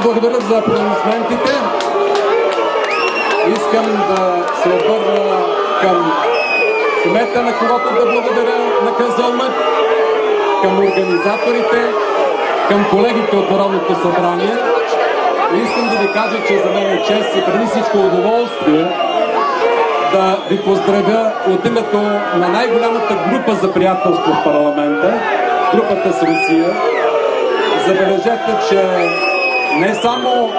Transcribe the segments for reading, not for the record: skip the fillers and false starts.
благодаря за аплодисментите. Искам да се обърна към кмета, на когото да благодаря на Казълмък, към организаторите, към колегите от Народното събрание. И искам да ви кажа, че за мен е чест и преди всичко удоволствие да ви поздравя от името на най-голямата група за приятелство в парламента, групата с Русия. Забележете, че не само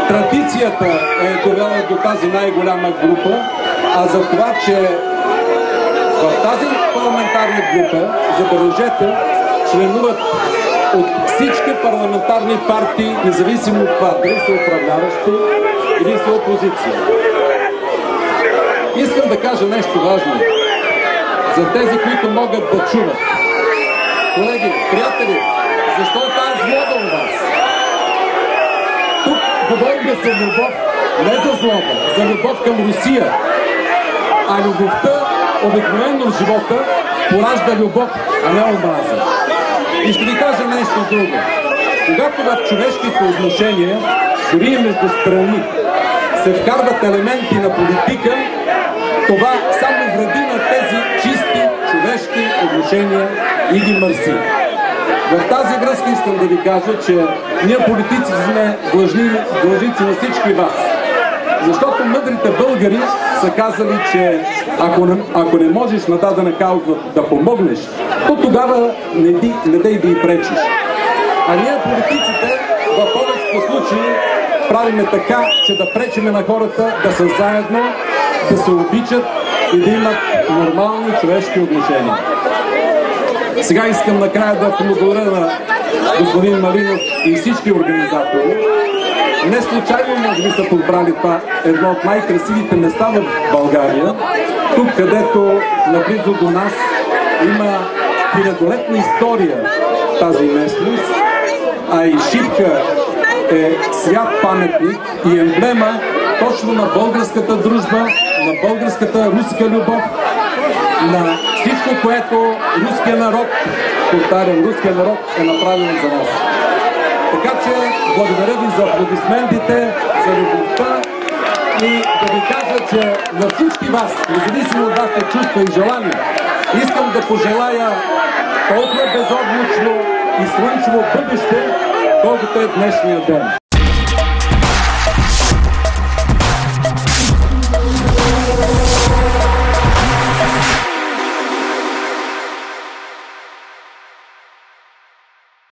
традицията е довела до тази най-голяма група, а за това, че в тази парламентарна група, забележете, членуват от всички парламентарни партии, независимо от това, дали са управляващи или са опозиция. Искам да кажа нещо важно за тези, които могат да чуват. Колеги, приятели, защо е тази злоба у вас? Тук говорим за любов, не за злоба, за любов към Русия. А любовта обикновено в живота поражда любов, а не омраза. И ще ви кажа нещо друго. Когато в човешките отношения, дори и между страни, се вкарват елементи на политика, това само вреди на тези чисти човешки отношения и ги мърси. В тази връзка искам да ви кажа, че ние политици сме длъжници на всички вас. Защото мъдрите българи са казали, че ако не можеш на дадена кауза да помогнеш, то тогава не дей да й пречиш. А ние политиците в повечето случаи правиме така, че да пречиме на хората да са заедно, да се обичат и да имат нормални човешки отношения. Сега искам накрая да благодаря на господин Малинов и всички организатори. Не случайно може би са подбрали това едно от най-красивите места в България, тук където наблизо до нас има хилядолетна история тази местност, а и Шипка е свят паметник и емблема точно на българската дружба, на българската руска любов, на всичко, което руският народ, повтарям, руският народ е направил за нас. Така че благодаря ви за аплодисментите, за любовта и да ви кажа, че на всички вас, независимо от вашите чувства и желания, искам да пожелая толкова безоблачно и слънчево бъдеще, колкото е днешния ден.